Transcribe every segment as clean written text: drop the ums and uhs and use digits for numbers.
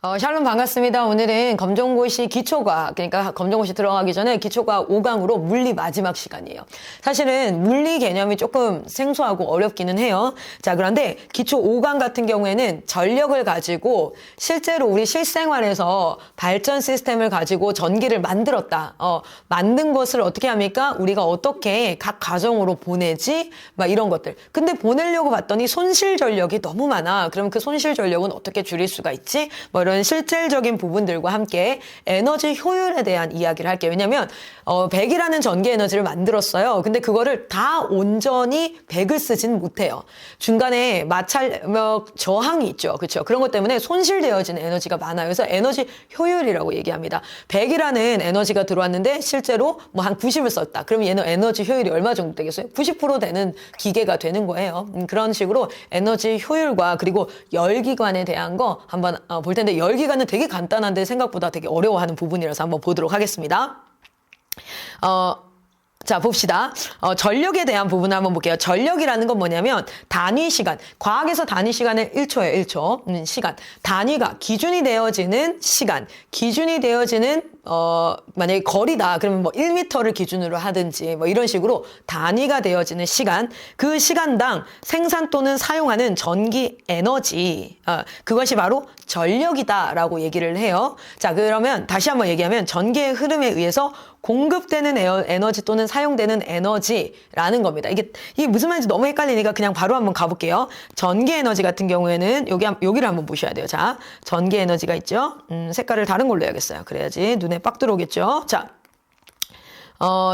샬롬 반갑습니다. 오늘은 검정고시 기초과학, 그러니까 검정고시 들어가기 전에 기초과학 5강으로 물리 마지막 시간이에요. 사실은 물리 개념이 조금 생소하고 어렵기는 해요. 자, 그런데 기초 5강 같은 경우에는 전력을 가지고 실제로 우리 실생활에서 발전 시스템을 가지고 전기를 만들었다. 만든 것을 어떻게 합니까? 우리가 어떻게 각 가정으로 보내지? 막 이런 것들. 근데 보내려고 봤더니 손실 전력이 너무 많아. 그럼 그 손실 전력은 어떻게 줄일 수가 있지? 뭐 이런 실질적인 부분들과 함께 에너지 효율에 대한 이야기를 할게요. 왜냐면 100이라는 전기 에너지를 만들었어요. 근데 그거를 다 온전히 100을 쓰진 못해요. 중간에 저항이 있죠. 그렇죠? 그런 것 때문에 손실되어지는 에너지가 많아요. 그래서 에너지 효율이라고 얘기합니다. 100이라는 에너지가 들어왔는데 실제로 뭐 한 90을 썼다. 그러면 얘는 에너지 효율이 얼마 정도 되겠어요? 90% 되는 기계가 되는 거예요. 그런 식으로 에너지 효율과 그리고 열기관에 대한 거 한번 볼 텐데, 열기관은 되게 간단한데 생각보다 되게 어려워하는 부분이라서 한번 보도록 하겠습니다. 자, 봅시다. 전력에 대한 부분을 한번 볼게요. 전력이라는 건 뭐냐면 단위 시간. 과학에서 단위 시간을 1초예요. 1초. 시간. 단위가 기준이 되어지는 시간. 기준이 되어지는 만약에 거리다. 그러면 뭐 1m를 기준으로 하든지 뭐 이런 식으로 단위가 되어지는 시간. 그 시간당 생산 또는 사용하는 전기 에너지. 그것이 바로 전력이다라고 얘기를 해요. 자, 그러면 다시 한번 얘기하면 전기의 흐름에 의해서 공급되는 에너지 또는 사용되는 에너지라는 겁니다. 이게 무슨 말인지 너무 헷갈리니까 그냥 바로 한번 가볼게요. 전기 에너지 같은 경우에는 여기를 한번 보셔야 돼요. 자, 전기 에너지가 있죠. 색깔을 다른 걸로 해야겠어요. 그래야지 눈에 빡 들어오겠죠. 자,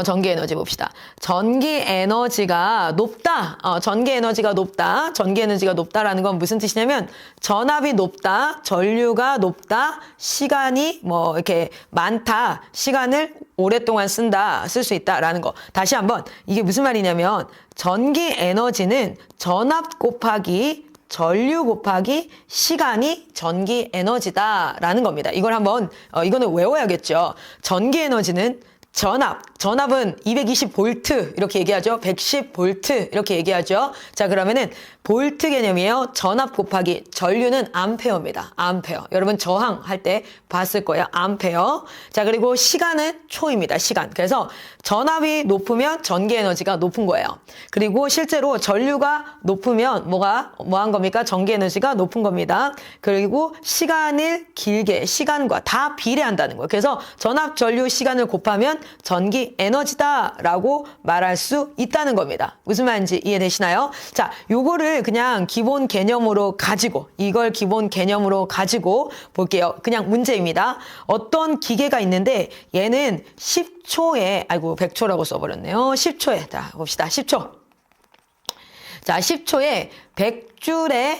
전기 에너지 봅시다. 전기 에너지가 높다. 전기 에너지가 높다. 전기 에너지가 높다라는 건 무슨 뜻이냐면 전압이 높다. 전류가 높다. 시간이 뭐 이렇게 많다. 시간을 오랫동안 쓸 수 있다라는 거. 다시 한번 이게 무슨 말이냐면 전기 에너지는 전압 곱하기 전류 곱하기 시간이 전기 에너지다라는 겁니다. 이걸 한번 이거는 외워야겠죠. 전기 에너지는 전압은 220V 이렇게 얘기하죠. 110V 이렇게 얘기하죠. 자, 그러면은 볼트 개념이에요. 전압 곱하기 전류는 암페어입니다. 암페어. 여러분 저항할 때 봤을 거예요. 암페어. 자, 그리고 시간은 초입니다. 시간. 그래서 전압이 높으면 전기 에너지가 높은 거예요. 그리고 실제로 전류가 높으면 뭐한 겁니까? 전기 에너지가 높은 겁니다. 그리고 시간을 길게 시간과 다 비례한다는 거예요. 그래서 전압, 전류, 시간을 곱하면 전기 에너지다라고 말할 수 있다는 겁니다. 무슨 말인지 이해되시나요? 자, 요거를 그냥 기본 개념으로 가지고 이걸 기본 개념으로 가지고 볼게요. 그냥 문제입니다. 어떤 기계가 있는데 얘는 10초에 100초라고 써버렸네요. 10초에 자 봅시다. 10초. 자, 10초에 100줄의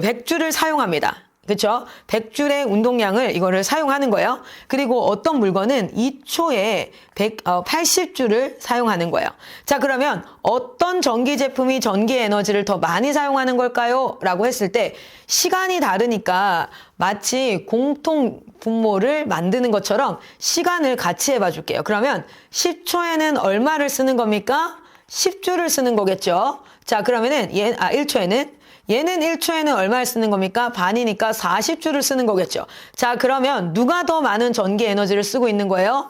100줄을 사용합니다. 그렇죠? 100줄의 운동량을 이거를 사용하는 거예요. 그리고 어떤 물건은 2초에 180줄을 사용하는 거예요. 자, 그러면 어떤 전기 제품이 전기 에너지를 더 많이 사용하는 걸까요? 라고 했을 때 시간이 다르니까 마치 공통 분모를 만드는 것처럼 시간을 같이 해봐 줄게요. 그러면 10초에는 얼마를 쓰는 겁니까? 10줄을 쓰는 거겠죠. 자, 그러면은 1초에는 얘는 1초에는 얼마를 쓰는 겁니까? 반이니까 40줄을 쓰는 거겠죠. 자, 그러면 누가 더 많은 전기 에너지를 쓰고 있는 거예요?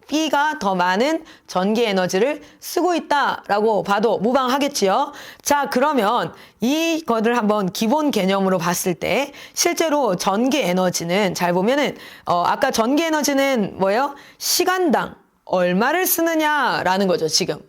B가 더 많은 전기 에너지를 쓰고 있다라고 봐도 무방하겠지요. 자, 그러면 이거를 한번 기본 개념으로 봤을 때 실제로 전기 에너지는 잘 보면은 아까 전기 에너지는 뭐예요? 시간당 얼마를 쓰느냐라는 거죠. 지금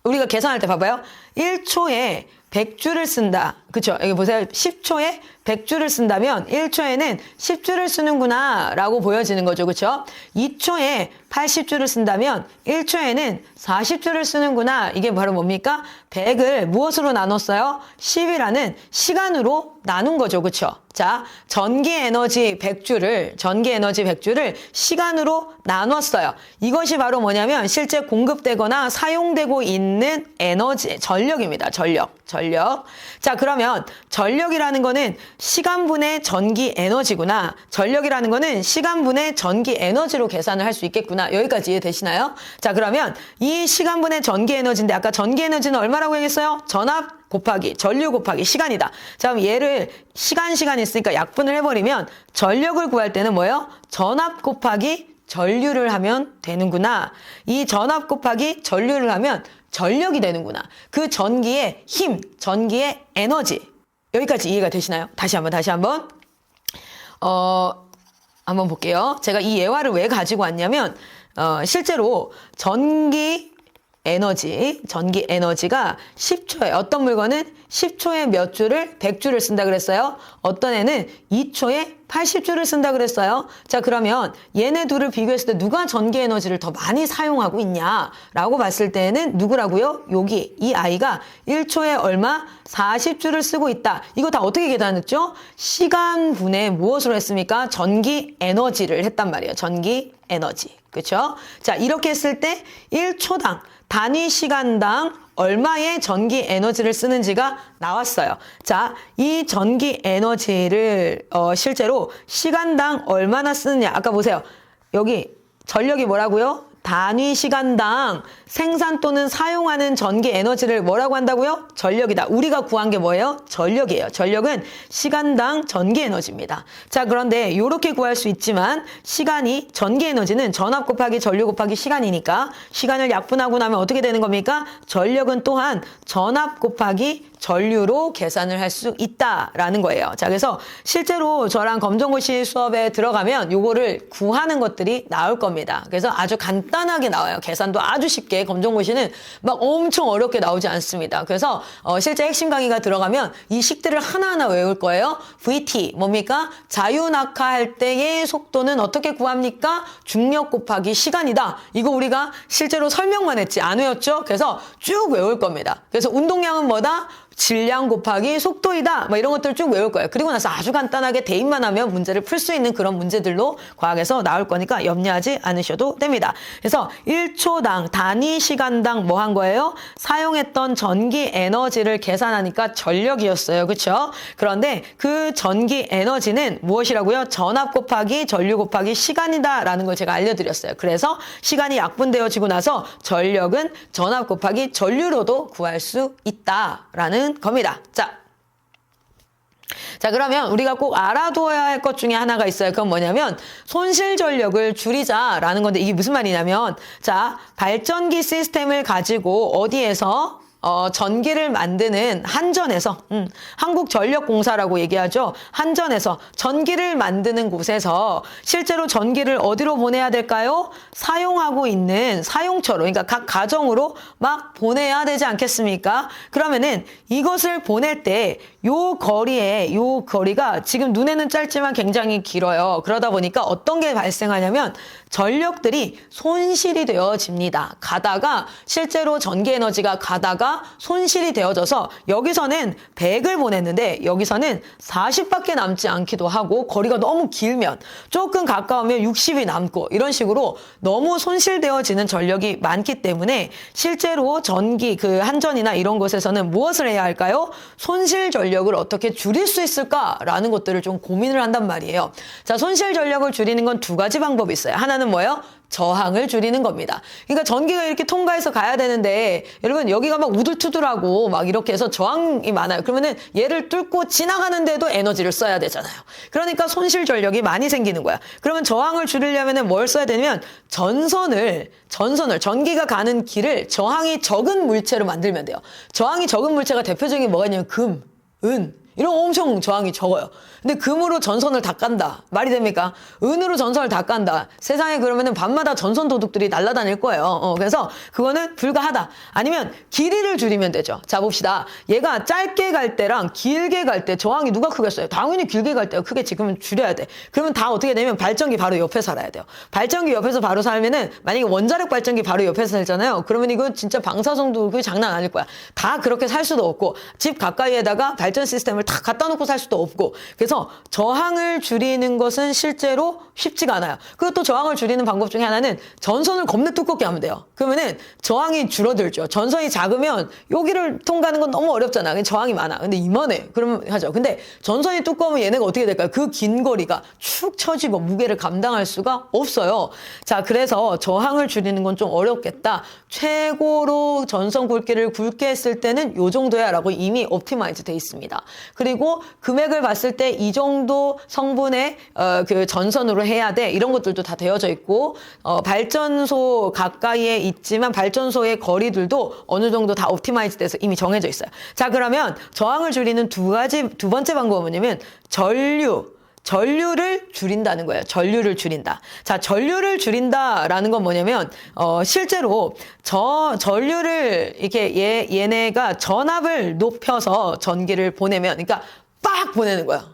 우리가 계산할 때 봐봐요. 1초에 100줄을 쓴다. 그쵸? 여기 보세요. 10초에 100줄을 쓴다면 1초에는 10줄을 쓰는구나 라고 보여지는 거죠. 그쵸? 2초에 80줄을 쓴다면 1초에는 40줄을 쓰는구나. 이게 바로 뭡니까? 100을 무엇으로 나눴어요? 10이라는 시간으로 나눈 거죠. 그쵸? 자, 전기 에너지 100줄을 시간으로 나눴어요. 이것이 바로 뭐냐면 실제 공급되거나 사용되고 있는 에너지, 전력입니다. 전력. 자, 그러면 전력이라는 거는 시간분의 전기 에너지구나. 전력이라는 거는 시간분의 전기 에너지로 계산을 할 수 있겠구나. 여기까지 이해되시나요? 자, 그러면 이 시간분의 전기 에너지인데 아까 전기 에너지는 얼마라고 얘기했어요? 전압 곱하기 전류 곱하기 시간이다. 자, 그럼 얘를 시간 있으니까 약분을 해버리면 전력을 구할 때는 뭐예요? 전압 곱하기 전류를 하면 되는구나. 이 전압 곱하기 전류를 하면 전력이 되는구나. 그 전기의 힘, 전기의 에너지. 여기까지 이해가 되시나요? 다시 한번. 한번 볼게요. 제가 이 예화를 왜 가지고 왔냐면, 실제로 전기 에너지가 10초에, 어떤 물건은 10초에 몇 주를 100주를 쓴다 그랬어요. 어떤 애는 2초에 80주를 쓴다 그랬어요. 자, 그러면 얘네 둘을 비교했을 때 누가 전기 에너지를 더 많이 사용하고 있냐라고 봤을 때는 누구라고요? 여기 이 아이가 1초에 얼마? 40주를 쓰고 있다. 이거 다 어떻게 계산했죠? 시간분의 무엇으로 했습니까? 전기 에너지를 했단 말이에요. 전기 에너지. 그렇죠? 자, 이렇게 했을 때 1초당 단위 시간당 얼마의 전기 에너지를 쓰는지가 나왔어요. 자, 이 전기 에너지를 실제로 시간당 얼마나 쓰느냐. 아까 보세요. 여기 전력이 뭐라고요? 단위 시간당 생산 또는 사용하는 전기 에너지를 뭐라고 한다고요? 전력이다. 우리가 구한 게 뭐예요? 전력이에요. 전력은 시간당 전기 에너지입니다. 자, 그런데 이렇게 구할 수 있지만 전기 에너지는 전압 곱하기 전류 곱하기 시간이니까 시간을 약분하고 나면 어떻게 되는 겁니까? 전력은 또한 전압 곱하기 전류로 계산을 할 수 있다라는 거예요. 자, 그래서 실제로 저랑 검정고시 수업에 들어가면 요거를 구하는 것들이 나올 겁니다. 그래서 아주 간단하게 나와요. 계산도 아주 쉽게. 검정고시는 막 엄청 어렵게 나오지 않습니다. 그래서 실제 핵심 강의가 들어가면 이 식들을 하나하나 외울 거예요. VT 뭡니까? 자유낙하할 때의 속도는 어떻게 구합니까? 중력 곱하기 시간이다. 이거 우리가 실제로 설명만 했지 안 외웠죠? 그래서 쭉 외울 겁니다. 그래서 운동량은 뭐다? 질량 곱하기 속도이다. 뭐 이런 것들을 쭉 외울 거예요. 그리고 나서 아주 간단하게 대입만 하면 문제를 풀 수 있는 그런 문제들로 과학에서 나올 거니까 염려하지 않으셔도 됩니다. 그래서 1초당 단위 시간당 뭐 한 거예요? 사용했던 전기 에너지를 계산하니까 전력이었어요. 그렇죠? 그런데 그 전기 에너지는 무엇이라고요? 전압 곱하기 전류 곱하기 시간이다라는 걸 제가 알려드렸어요. 그래서 시간이 약분되어지고 나서 전력은 전압 곱하기 전류로도 구할 수 있다라는 겁니다. 자, 그러면 우리가 꼭 알아두어야 할 것 중에 하나가 있어요. 그건 뭐냐면 손실 전력을 줄이자라는 건데 이게 무슨 말이냐면 자, 발전기 시스템을 가지고 어디에서 전기를 만드는 한전에서 한국전력공사라고 얘기하죠. 한전에서 전기를 만드는 곳에서 실제로 전기를 어디로 보내야 될까요? 사용하고 있는 사용처로, 그러니까 각 가정으로 막 보내야 되지 않겠습니까? 그러면은 이것을 보낼 때 요 거리가 지금 눈에는 짧지만 굉장히 길어요. 그러다 보니까 어떤 게 발생하냐면 전력들이 손실이 되어집니다. 가다가 실제로 전기 에너지가 가다가 손실이 되어져서 여기서는 100을 보냈는데 여기서는 40밖에 남지 않기도 하고 거리가 너무 길면 조금 가까우면 60이 남고 이런 식으로 너무 손실되어지는 전력이 많기 때문에 실제로 전기 그 한전이나 이런 곳에서는 무엇을 해야 할까요? 손실 전력을 어떻게 줄일 수 있을까라는 것들을 좀 고민을 한단 말이에요. 자, 손실 전력을 줄이는 건 두 가지 방법이 있어요. 하나는 뭐예요? 저항을 줄이는 겁니다. 그러니까 전기가 이렇게 통과해서 가야 되는데 여러분 여기가 막 우둘투둘하고 막 이렇게 해서 저항이 많아요. 그러면은 얘를 뚫고 지나가는데도 에너지를 써야 되잖아요. 그러니까 손실 전력이 많이 생기는 거야. 그러면 저항을 줄이려면은 뭘 써야 되냐면 전선을 전기가 가는 길을 저항이 적은 물체로 만들면 돼요. 저항이 적은 물체가 대표적인 뭐가 있냐면 금, 은 이런 엄청 저항이 적어요. 근데 금으로 전선을 다 깐다. 말이 됩니까? 은으로 전선을 다 깐다. 세상에 그러면은 밤마다 전선 도둑들이 날아다닐 거예요. 그래서 그거는 불가하다. 아니면 길이를 줄이면 되죠. 자, 봅시다. 얘가 짧게 갈 때랑 길게 갈 때 저항이 누가 크겠어요? 당연히 길게 갈 때가 크게 지금은 줄여야 돼. 그러면 다 어떻게 되면 발전기 바로 옆에 살아야 돼요. 발전기 옆에서 바로 살면은 만약에 원자력 발전기 바로 옆에서 살잖아요. 그러면 이거 진짜 방사성도 그 장난 아닐 거야. 다 그렇게 살 수도 없고 집 가까이에다가 발전 시스템을 다 갖다 놓고 살 수도 없고 그래서 저항을 줄이는 것은 실제로 쉽지가 않아요. 그리고 또 저항을 줄이는 방법 중에 하나는 전선을 겁나 두껍게 하면 돼요. 그러면은 저항이 줄어들죠. 전선이 작으면 여기를 통과하는 건 너무 어렵잖아. 저항이 많아. 근데 이만해. 그러면 하죠. 근데 전선이 두꺼우면 얘네가 어떻게 될까요? 그 긴 거리가 축 처지고 무게를 감당할 수가 없어요. 자, 그래서 저항을 줄이는 건 좀 어렵겠다. 최고로 전선 굵기를 굵게 했을 때는 요 정도야 라고 이미 옵티마이즈 돼 있습니다. 그리고 금액을 봤을 때 이 정도 성분의 그 전선으로 해야 돼. 이런 것들도 다 되어져 있고 발전소 가까이에 있지만 발전소의 거리들도 어느 정도 다 옵티마이즈 돼서 이미 정해져 있어요. 자, 그러면 저항을 줄이는 두 번째 방법은 뭐냐면 전류를 줄인다는 거예요. 전류를 줄인다. 자, 전류를 줄인다라는 건 뭐냐면 실제로 전류를 이렇게 얘네가 전압을 높여서 전기를 보내면, 그러니까 빡 보내는 거야.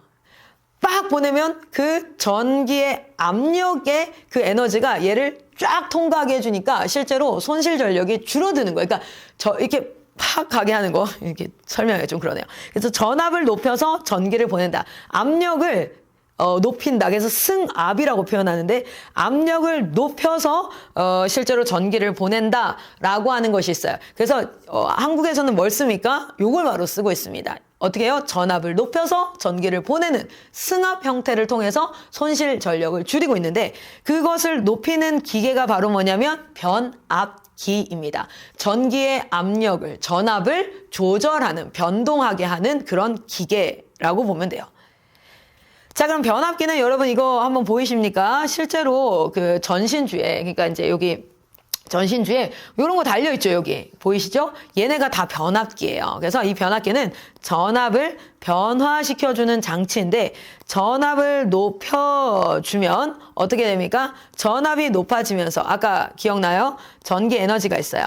빡 보내면 그 전기의 압력의 그 에너지가 얘를 쫙 통과하게 해주니까 실제로 손실 전력이 줄어드는 거예요. 그러니까 이렇게 팍 가게 하는 거, 이렇게 설명하기가 좀 그러네요. 그래서 전압을 높여서 전기를 보낸다. 압력을 높인다. 그래서 승압이라고 표현하는데 압력을 높여서 실제로 전기를 보낸다라고 하는 것이 있어요. 그래서 한국에서는 뭘 씁니까? 요걸 바로 쓰고 있습니다. 어떻게 해요? 전압을 높여서 전기를 보내는 승압 형태를 통해서 손실 전력을 줄이고 있는데 그것을 높이는 기계가 바로 뭐냐면 변압기입니다. 전기의 압력을, 전압을 조절하는, 변동하게 하는 그런 기계라고 보면 돼요. 자, 그럼 변압기는 여러분 이거 한번 보이십니까? 실제로 그 전신주에, 그러니까 이제 여기 전신주에 이런 거 달려있죠, 여기. 보이시죠? 얘네가 다 변압기예요. 그래서 이 변압기는 전압을 변화시켜주는 장치인데 전압을 높여주면 어떻게 됩니까? 전압이 높아지면서 아까 기억나요? 전기 에너지가 있어요.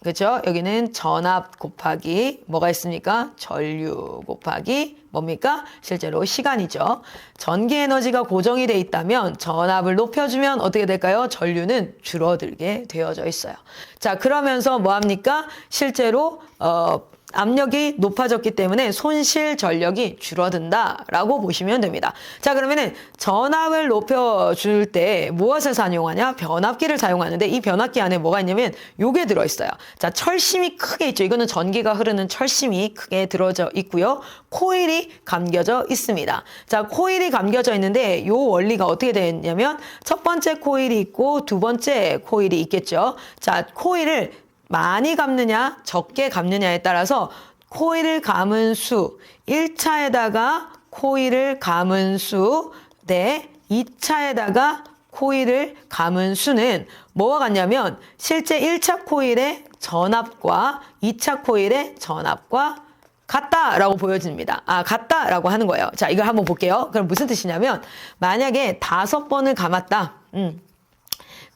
그렇죠? 여기는 전압 곱하기 뭐가 있습니까? 전류 곱하기 뭡니까? 실제로 시간이죠. 전기 에너지가 고정이 돼 있다면 전압을 높여주면 어떻게 될까요? 전류는 줄어들게 되어져 있어요. 자, 그러면서 뭐합니까? 실제로 압력이 높아졌기 때문에 손실 전력이 줄어든다라고 보시면 됩니다. 자, 그러면은 전압을 높여줄 때 무엇을 사용하냐? 변압기를 사용하는데 이 변압기 안에 뭐가 있냐면 요게 들어있어요. 자, 철심이 크게 있죠. 이거는 전기가 흐르는 철심이 크게 들어져 있고요. 코일이 감겨져 있습니다. 자, 코일이 감겨져 있는데 요 원리가 어떻게 되냐면 첫 번째 코일이 있고 두 번째 코일이 있겠죠. 자, 코일을 많이 감느냐 적게 감느냐에 따라서 코일을 감은 수 1차에다가 코일을 감은 수 대 2차에다가 코일을 감은 수는 뭐와 같냐면 실제 1차 코일의 전압과 2차 코일의 전압과 같다라고 보여집니다. 같다라고 하는 거예요. 자, 이걸 한번 볼게요. 그럼 무슨 뜻이냐면 만약에 5번을 감았다.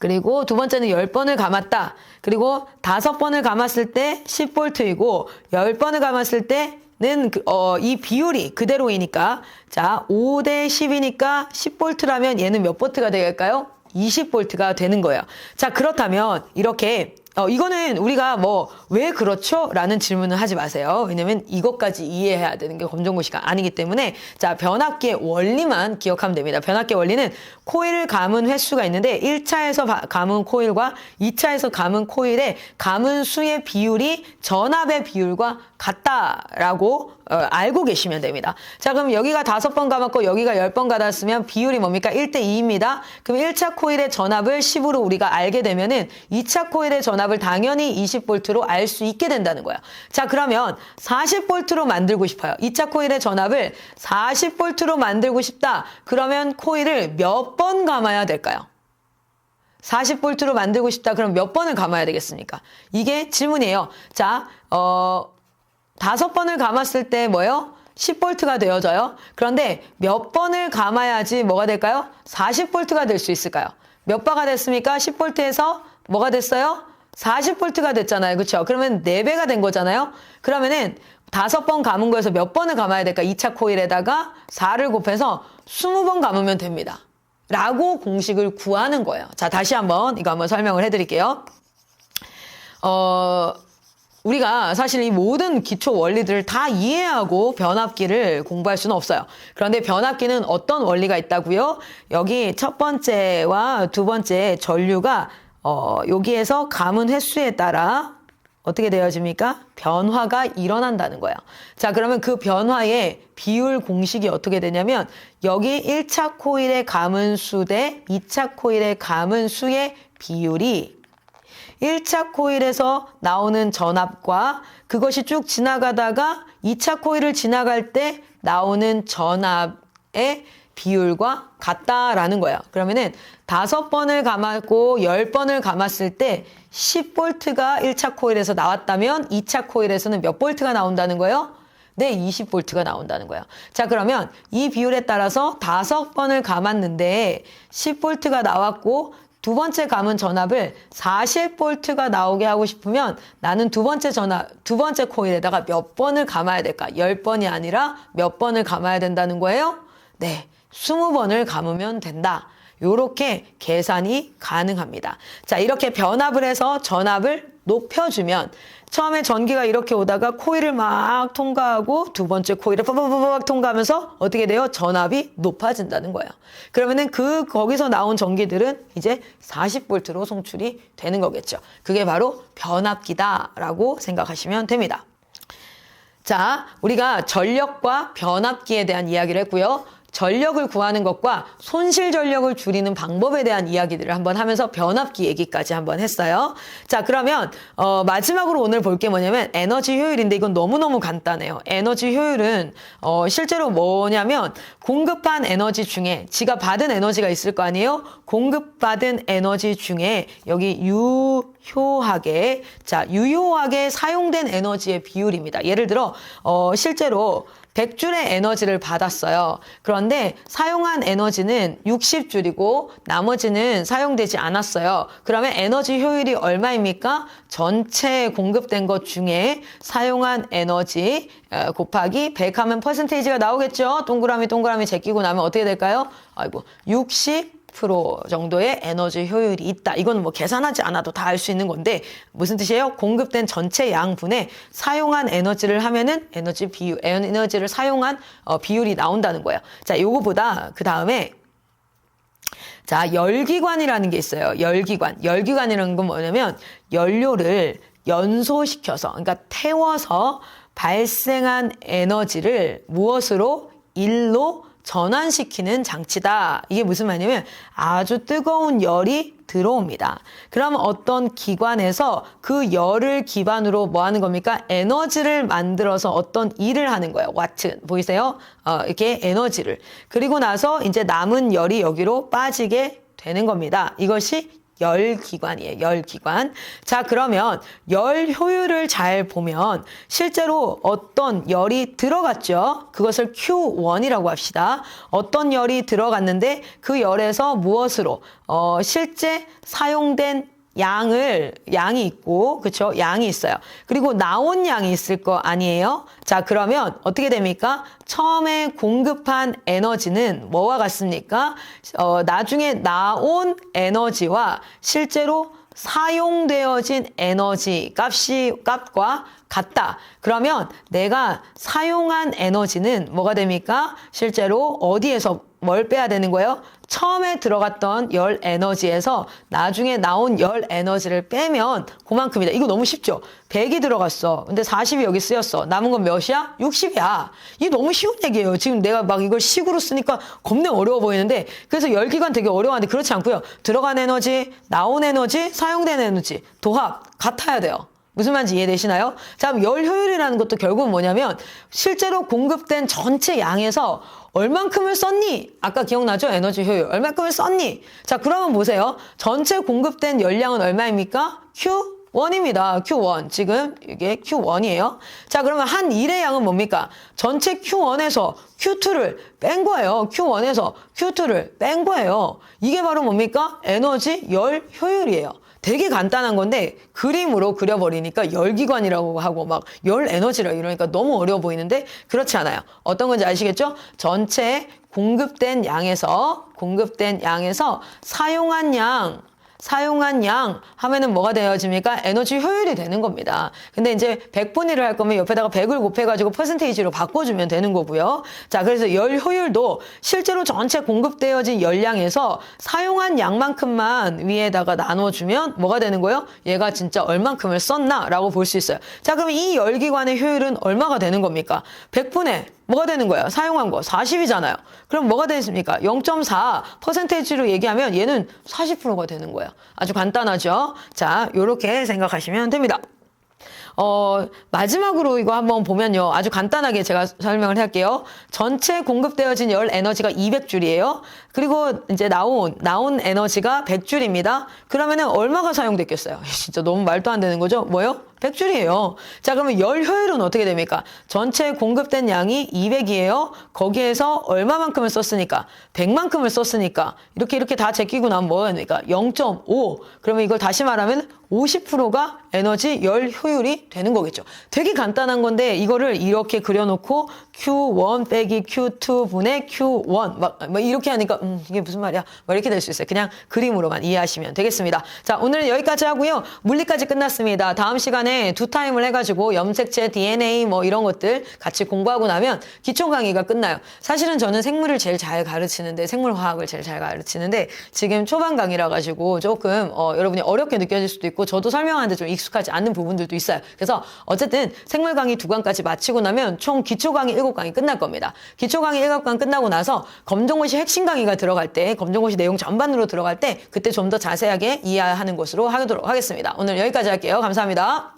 그리고 두 번째는 10번을 감았다. 그리고 5번을 감았을 때 10V이고 10번을 감았을 때는 이 비율이 그대로이니까 자, 5대 10이니까 10V라면 얘는 몇 V가 되겠까요? 20V가 되는 거예요. 자, 그렇다면 이렇게 이거는 우리가 뭐 왜 그렇죠? 라는 질문을 하지 마세요. 왜냐면 이것까지 이해해야 되는 게 검정고시가 아니기 때문에 자, 변압기의 원리만 기억하면 됩니다. 변압기의 원리는 코일을 감은 횟수가 있는데 1차에서 감은 코일과 2차에서 감은 코일의 감은 수의 비율이 전압의 비율과 같다라고 알고 계시면 됩니다. 자, 그럼 여기가 5번 감았고 여기가 10번 감았으면 비율이 뭡니까? 1대2입니다. 그럼 1차 코일의 전압을 10으로 우리가 알게 되면은 2차 코일의 전압을 당연히 20V로 알 수 있게 된다는 거야. 자, 그러면 40V로 만들고 싶어요. 2차 코일의 전압을 40V로 만들고 싶다. 그러면 코일을 몇 번 감아야 될까요? 40V로 만들고 싶다. 그럼 몇 번을 감아야 되겠습니까? 이게 질문이에요. 자, 5번을 감았을 때 뭐예요? 10V가 되어져요. 그런데 몇 번을 감아야지 뭐가 될까요? 40V가 될 수 있을까요? 몇 바가 됐습니까? 10V에서 뭐가 됐어요? 40V가 됐잖아요. 그렇죠? 그러면 4배가 된 거잖아요. 그러면은 5번 감은 거에서 몇 번을 감아야 될까? 2차 코일에다가 4를 곱해서 20번 감으면 됩니다. 라고 공식을 구하는 거예요. 자, 다시 한번 이거 한번 설명을 해드릴게요. 우리가 사실 이 모든 기초 원리들을 다 이해하고 변압기를 공부할 수는 없어요. 그런데 변압기는 어떤 원리가 있다고요? 여기 첫 번째와 두 번째 전류가 여기에서 감은 횟수에 따라 어떻게 되어집니까? 변화가 일어난다는 거예요. 자, 그러면 그 변화의 비율 공식이 어떻게 되냐면 여기 1차 코일의 감은 수 대 2차 코일의 감은 수의 비율이 1차 코일에서 나오는 전압과 그것이 쭉 지나가다가 2차 코일을 지나갈 때 나오는 전압의 비율과 같다라는 거예요. 그러면은 5번을 감았고 10번을 감았을 때 10볼트가 1차 코일에서 나왔다면 2차 코일에서는 몇 볼트가 나온다는 거예요? 네, 20볼트가 나온다는 거예요. 자, 그러면 이 비율에 따라서 5번을 감았는데 10볼트가 나왔고 두 번째 감은 전압을 40볼트가 나오게 하고 싶으면 나는 두 번째 코일에다가 몇 번을 감아야 될까? 10번이 아니라 몇 번을 감아야 된다는 거예요? 네, 20번을 감으면 된다. 요렇게 계산이 가능합니다. 자, 이렇게 변압을 해서 전압을 높여주면 처음에 전기가 이렇게 오다가 코일을 막 통과하고 두 번째 코일을 빠바바박 통과하면서 어떻게 돼요? 전압이 높아진다는 거예요. 그러면은 거기서 나온 전기들은 이제 40볼트로 송출이 되는 거겠죠. 그게 바로 변압기다라고 생각하시면 됩니다. 자, 우리가 전력과 변압기에 대한 이야기를 했고요. 전력을 구하는 것과 손실 전력을 줄이는 방법에 대한 이야기들을 한번 하면서 변압기 얘기까지 한번 했어요. 자, 그러면 마지막으로 오늘 볼 게 뭐냐면 에너지 효율인데 이건 너무너무 간단해요. 에너지 효율은 실제로 뭐냐면 공급한 에너지 중에 지가 받은 에너지가 있을 거 아니에요? 공급받은 에너지 중에 여기 유효하게 사용된 에너지의 비율입니다. 예를 들어 실제로 100줄의 에너지를 받았어요. 그런데 사용한 에너지는 60줄이고 나머지는 사용되지 않았어요. 그러면 에너지 효율이 얼마입니까? 전체 공급된 것 중에 사용한 에너지 곱하기 100 하면 퍼센테이지가 나오겠죠? 동그라미 제끼고 나면 어떻게 될까요? 60% 정도의 에너지 효율이 있다. 이건 뭐 계산하지 않아도 다 알 수 있는 건데 무슨 뜻이에요? 공급된 전체 양분에 사용한 에너지를 하면은 에너지를 사용한 비율이 나온다는 거예요. 자, 요거보다 그 다음에 자, 열기관이라는 게 있어요. 열기관이라는 건 뭐냐면 연료를 연소시켜서 그러니까 태워서 발생한 에너지를 무엇으로? 일로 전환시키는 장치다. 이게 무슨 말이냐면 아주 뜨거운 열이 들어옵니다. 그럼 어떤 기관에서 그 열을 기반으로 뭐 하는 겁니까? 에너지를 만들어서 어떤 일을 하는 거예요. 와트 보이세요? 이렇게 에너지를. 그리고 나서 이제 남은 열이 여기로 빠지게 되는 겁니다. 이것이 열기관이에요. 열기관. 자, 그러면 열 효율을 잘 보면 실제로 어떤 열이 들어갔죠. 그것을 Q1이라고 합시다. 어떤 열이 들어갔는데 그 열에서 무엇으로 실제 사용된 양이 있고, 그쵸? 양이 있어요. 그리고 나온 양이 있을 거 아니에요? 자, 그러면 어떻게 됩니까? 처음에 공급한 에너지는 뭐와 같습니까? 나중에 나온 에너지와 실제로 사용되어진 에너지 값과 같다. 그러면 내가 사용한 에너지는 뭐가 됩니까? 실제로 어디에서 뭘 빼야 되는 거예요? 처음에 들어갔던 열 에너지에서 나중에 나온 열 에너지를 빼면 그만큼이다. 이거 너무 쉽죠? 100이 들어갔어. 근데 40이 여기 쓰였어. 남은 건 몇이야? 60이야. 이게 너무 쉬운 얘기예요. 지금 내가 막 이걸 식으로 쓰니까 겁내 어려워 보이는데 그래서 열기관 되게 어려워하는데 그렇지 않고요. 들어간 에너지, 나온 에너지, 사용된 에너지 도합 같아야 돼요. 무슨 말인지 이해되시나요? 자, 그럼 열 효율이라는 것도 결국은 뭐냐면 실제로 공급된 전체 양에서 얼만큼을 썼니? 아까 기억나죠? 에너지 효율. 얼만큼을 썼니? 자, 그러면 보세요. 전체 공급된 열량은 얼마입니까? Q1입니다. Q1. 지금 이게 Q1이에요. 자, 그러면 한 일의 양은 뭡니까? 전체 Q1에서 Q2를 뺀 거예요. Q1에서 Q2를 뺀 거예요. 이게 바로 뭡니까? 에너지 열 효율이에요. 되게 간단한 건데 그림으로 그려버리니까 열기관이라고 하고 막 열 에너지라 이러니까 너무 어려워 보이는데 그렇지 않아요. 어떤 건지 아시겠죠? 전체 공급된 양에서 사용한 양 사용한 양 하면은 뭐가 되어집니까? 에너지 효율이 되는 겁니다. 근데 이제 100분위를 할 거면 옆에다가 100을 곱해가지고 퍼센테이지로 바꿔주면 되는 거고요. 자, 그래서 열 효율도 실제로 전체 공급되어진 열량에서 사용한 양만큼만 위에다가 나눠주면 뭐가 되는 거예요? 얘가 진짜 얼만큼을 썼나라고 볼 수 있어요. 자, 그럼 이 열기관의 효율은 얼마가 되는 겁니까? 100분의 뭐가 되는 거예요? 사용한 거 40이잖아요. 그럼 뭐가 되겠습니까? 0.4%로 얘기하면 얘는 40%가 되는 거예요. 아주 간단하죠? 자, 요렇게 생각하시면 됩니다. 마지막으로 이거 한번 보면요. 아주 간단하게 제가 설명을 할게요. 전체 공급되어진 열 에너지가 200줄이에요. 그리고 이제 나온 에너지가 100줄입니다. 그러면은 얼마가 사용됐겠어요? 진짜 너무 말도 안 되는 거죠? 뭐요? 100줄이에요. 자, 그러면 열 효율은 어떻게 됩니까? 전체 공급된 양이 200이에요. 거기에서 얼마만큼을 썼으니까? 100만큼을 썼으니까. 이렇게 다 제끼고 나면 뭐입니까? 0.5. 그러면 이걸 다시 말하면 50%가 에너지 열 효율이 되는 거겠죠. 되게 간단한 건데 이거를 이렇게 그려놓고 Q1 빼기 Q2 분의 Q1 막 이렇게 하니까 이게 무슨 말이야? 막 이렇게 될 수 있어요. 그냥 그림으로만 이해하시면 되겠습니다. 자, 오늘은 여기까지 하고요. 물리까지 끝났습니다. 다음 시간에 2타임을 해가지고 염색체, DNA 뭐 이런 것들 같이 공부하고 나면 기초 강의가 끝나요. 사실은 저는 생물을 제일 잘 가르치는데 생물화학을 제일 잘 가르치는데 지금 초반 강의라 가지고 조금 여러분이 어렵게 느껴질 수도 있고 저도 설명하는데 좀 익숙하지 않는 부분들도 있어요. 그래서 어쨌든 생물 강의 2강까지 마치고 나면 총 기초 강의 7강이 끝날 겁니다. 기초 강의 7강 끝나고 나서 검정고시 핵심 강의가 들어갈 때 검정고시 내용 전반으로 들어갈 때 그때 좀 더 자세하게 이해하는 것으로 하도록 하겠습니다. 오늘 여기까지 할게요. 감사합니다.